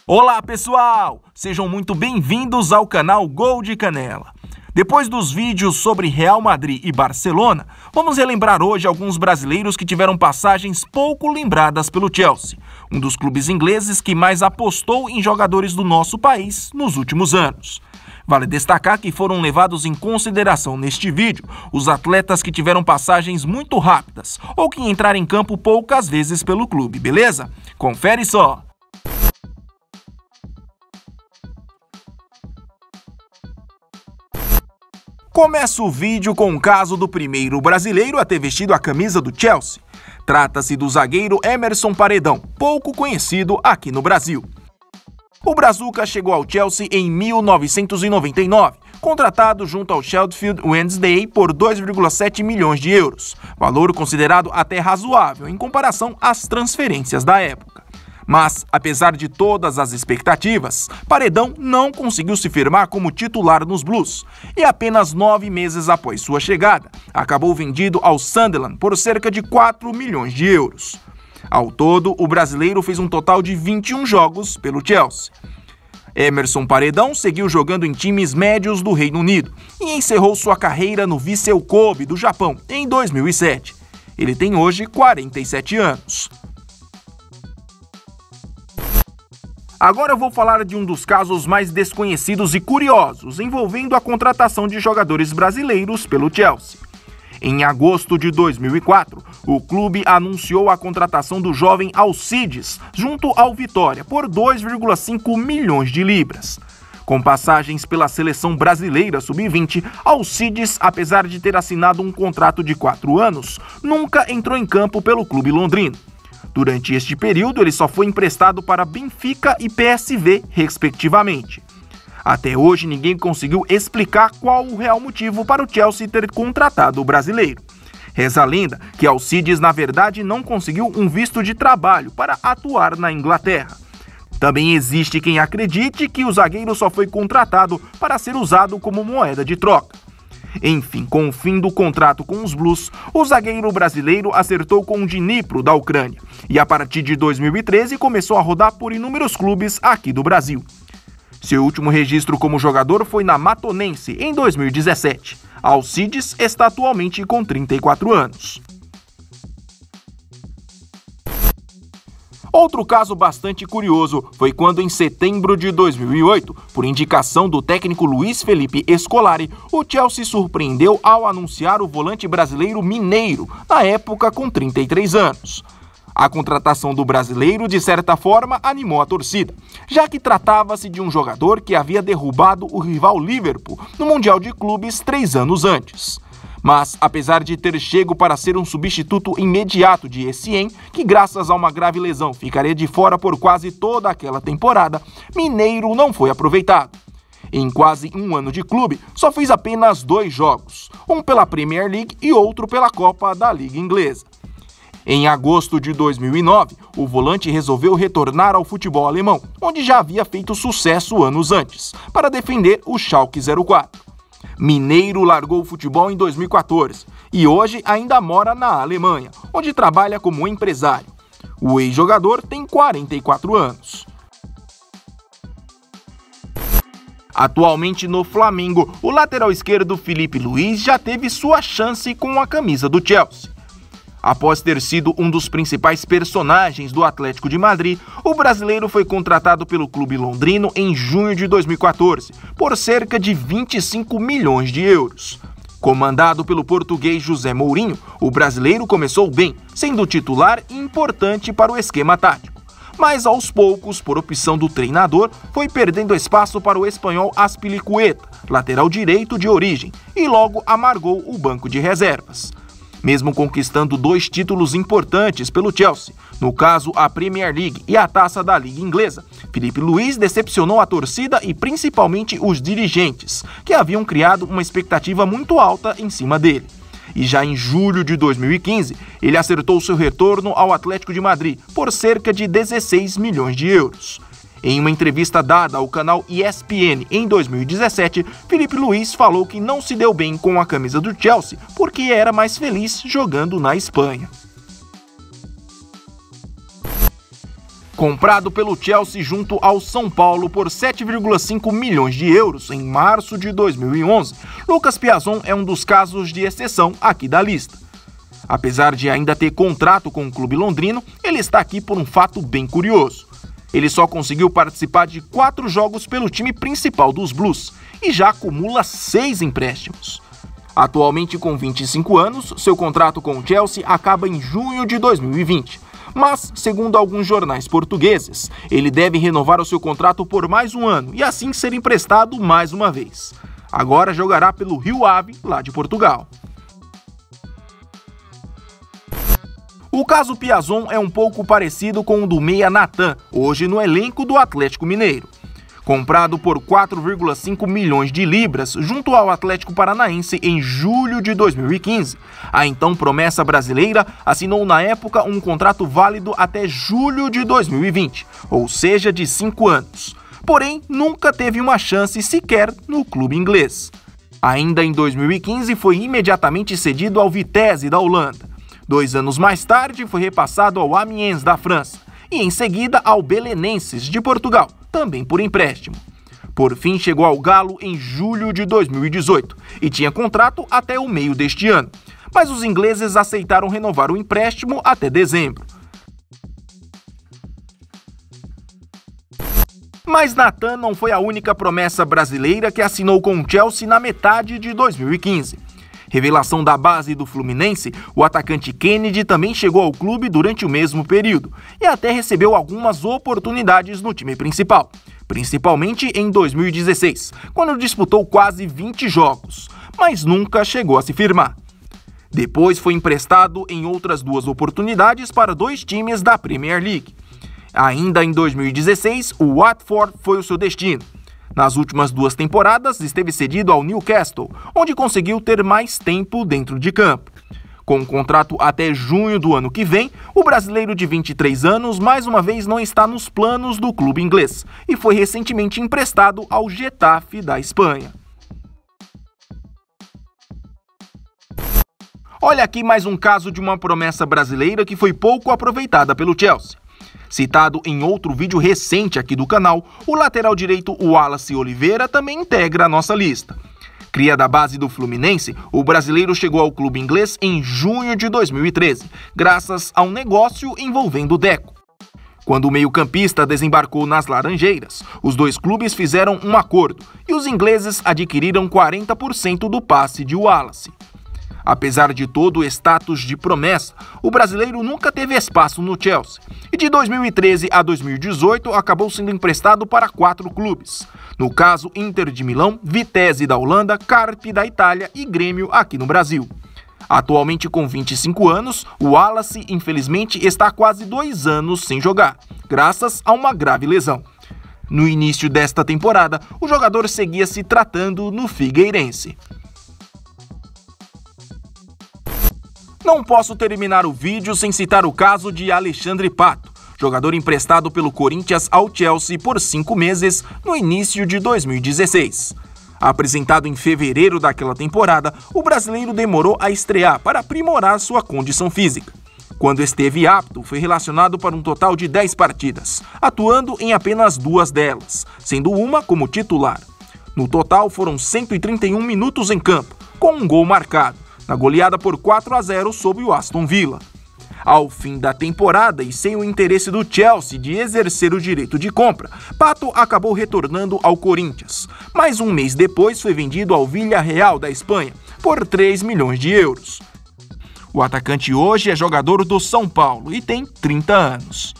Olá pessoal, sejam muito bem-vindos ao canal Gol de Canela. Depois dos vídeos sobre Real Madrid e Barcelona, vamos relembrar hoje alguns brasileiros que tiveram passagens pouco lembradas pelo Chelsea, um dos clubes ingleses que mais apostou em jogadores do nosso país nos últimos anos. Vale destacar que foram levados em consideração neste vídeo os atletas que tiveram passagens muito rápidas ou que entraram em campo poucas vezes pelo clube, beleza? Confere só! Começa o vídeo com o caso do primeiro brasileiro a ter vestido a camisa do Chelsea. Trata-se do zagueiro Emerson Paredão, pouco conhecido aqui no Brasil. O brazuca chegou ao Chelsea em 1999, contratado junto ao Sheffield Wednesday por 2,7 milhões de euros, valor considerado até razoável em comparação às transferências da época. Mas, apesar de todas as expectativas, Paredão não conseguiu se firmar como titular nos Blues e apenas 9 meses após sua chegada, acabou vendido ao Sunderland por cerca de 4 milhões de euros. Ao todo, o brasileiro fez um total de 21 jogos pelo Chelsea. Emerson Paredão seguiu jogando em times médios do Reino Unido e encerrou sua carreira no Vissel Kobe do Japão em 2007. Ele tem hoje 47 anos. Agora eu vou falar de um dos casos mais desconhecidos e curiosos envolvendo a contratação de jogadores brasileiros pelo Chelsea. Em agosto de 2004, o clube anunciou a contratação do jovem Alcides junto ao Vitória por 2,5 milhões de libras. Com passagens pela seleção brasileira sub-20, Alcides, apesar de ter assinado um contrato de 4 anos, nunca entrou em campo pelo clube londrino. Durante este período, ele só foi emprestado para Benfica e PSV, respectivamente. Até hoje, ninguém conseguiu explicar qual o real motivo para o Chelsea ter contratado o brasileiro. Reza a lenda que Alcides, na verdade, não conseguiu um visto de trabalho para atuar na Inglaterra. Também existe quem acredite que o zagueiro só foi contratado para ser usado como moeda de troca. Enfim, com o fim do contrato com os Blues, o zagueiro brasileiro acertou com o Dnipro da Ucrânia e a partir de 2013 começou a rodar por inúmeros clubes aqui do Brasil. Seu último registro como jogador foi na Matonense em 2017. Alcides está atualmente com 34 anos. Outro caso bastante curioso foi quando, em setembro de 2008, por indicação do técnico Luiz Felipe Scolari, o Chelsea surpreendeu ao anunciar o volante brasileiro Mineiro, na época com 33 anos. A contratação do brasileiro, de certa forma, animou a torcida, já que tratava-se de um jogador que havia derrubado o rival Liverpool no Mundial de Clubes 3 anos antes. Mas, apesar de ter chego para ser um substituto imediato de Essien, que graças a uma grave lesão ficaria de fora por quase toda aquela temporada, Mineiro não foi aproveitado. Em quase um ano de clube, só fez apenas 2 jogos, um pela Premier League e outro pela Copa da Liga Inglesa. Em agosto de 2009, o volante resolveu retornar ao futebol alemão, onde já havia feito sucesso anos antes, para defender o Schalke 04. Mineiro largou o futebol em 2014 e hoje ainda mora na Alemanha, onde trabalha como empresário. O ex-jogador tem 44 anos. Atualmente no Flamengo, o lateral esquerdo Filipe Luís já teve sua chance com a camisa do Chelsea. Após ter sido um dos principais personagens do Atlético de Madrid, o brasileiro foi contratado pelo clube londrino em junho de 2014, por cerca de 25 milhões de euros. Comandado pelo português José Mourinho, o brasileiro começou bem, sendo titular e importante para o esquema tático. Mas aos poucos, por opção do treinador, foi perdendo espaço para o espanhol Azpilicueta, lateral direito de origem, e logo amargou o banco de reservas. Mesmo conquistando 2 títulos importantes pelo Chelsea, no caso a Premier League e a Taça da Liga Inglesa, Filipe Luís decepcionou a torcida e principalmente os dirigentes, que haviam criado uma expectativa muito alta em cima dele. E já em julho de 2015, ele acertou seu retorno ao Atlético de Madrid por cerca de 16 milhões de euros. Em uma entrevista dada ao canal ESPN em 2017, Filipe Luís falou que não se deu bem com a camisa do Chelsea porque era mais feliz jogando na Espanha. Comprado pelo Chelsea junto ao São Paulo por 7,5 milhões de euros em março de 2011, Lucas Piazon é um dos casos de exceção aqui da lista. Apesar de ainda ter contrato com o clube londrino, ele está aqui por um fato bem curioso. Ele só conseguiu participar de 4 jogos pelo time principal dos Blues e já acumula 6 empréstimos. Atualmente com 25 anos, seu contrato com o Chelsea acaba em junho de 2020. Mas, segundo alguns jornais portugueses, ele deve renovar o seu contrato por mais um ano e assim ser emprestado mais uma vez. Agora jogará pelo Rio Ave, lá de Portugal. O caso Piazon é um pouco parecido com o do meia Natan, hoje no elenco do Atlético Mineiro. Comprado por 4,5 milhões de libras junto ao Atlético Paranaense em julho de 2015. A então promessa brasileira assinou na época um contrato válido até julho de 2020, ou seja, de 5 anos. Porém, nunca teve uma chance sequer no clube inglês. Ainda em 2015 foi imediatamente cedido ao Vitesse da Holanda. 2 anos mais tarde foi repassado ao Amiens da França e em seguida ao Belenenses de Portugal, também por empréstimo. Por fim, chegou ao Galo em julho de 2018 e tinha contrato até o meio deste ano, mas os ingleses aceitaram renovar o empréstimo até dezembro. Mas Natan não foi a única promessa brasileira que assinou com o Chelsea na metade de 2015. Revelação da base do Fluminense, o atacante Kennedy também chegou ao clube durante o mesmo período e até recebeu algumas oportunidades no time principal, principalmente em 2016, quando disputou quase 20 jogos, mas nunca chegou a se firmar. Depois foi emprestado em outras 2 oportunidades para 2 times da Premier League. Ainda em 2016, o Watford foi o seu destino. Nas últimas 2 temporadas, esteve cedido ao Newcastle, onde conseguiu ter mais tempo dentro de campo. Com um contrato até junho do ano que vem, o brasileiro de 23 anos mais uma vez não está nos planos do clube inglês e foi recentemente emprestado ao Getafe da Espanha. Olha aqui mais um caso de uma promessa brasileira que foi pouco aproveitada pelo Chelsea. Citado em outro vídeo recente aqui do canal, o lateral direito Wallace Oliveira também integra a nossa lista. Cria da base do Fluminense, o brasileiro chegou ao clube inglês em junho de 2013, graças a um negócio envolvendo o Deco. Quando o meio-campista desembarcou nas Laranjeiras, os 2 clubes fizeram um acordo e os ingleses adquiriram 40% do passe de Wallace. Apesar de todo o status de promessa, o brasileiro nunca teve espaço no Chelsea e de 2013 a 2018 acabou sendo emprestado para 4 clubes. No caso, Inter de Milão, Vitesse da Holanda, Carpi da Itália e Grêmio aqui no Brasil. Atualmente com 25 anos, o Wallace infelizmente está há quase 2 anos sem jogar, graças a uma grave lesão. No início desta temporada, o jogador seguia se tratando no Figueirense. Não posso terminar o vídeo sem citar o caso de Alexandre Pato, jogador emprestado pelo Corinthians ao Chelsea por 5 meses no início de 2016. Apresentado em fevereiro daquela temporada, o brasileiro demorou a estrear para aprimorar sua condição física. Quando esteve apto, foi relacionado para um total de 10 partidas, atuando em apenas 2 delas, sendo uma como titular. No total foram 131 minutos em campo, com um gol marcado, na goleada por 4-0 sobre o Aston Villa. Ao fim da temporada e sem o interesse do Chelsea de exercer o direito de compra, Pato acabou retornando ao Corinthians, mas um mês depois foi vendido ao Villarreal da Espanha por 3 milhões de euros. O atacante hoje é jogador do São Paulo e tem 30 anos.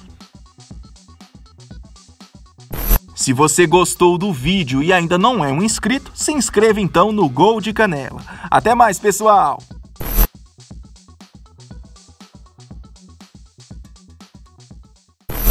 Se você gostou do vídeo e ainda não é um inscrito, se inscreva então no Gol de Canela. Até mais, pessoal!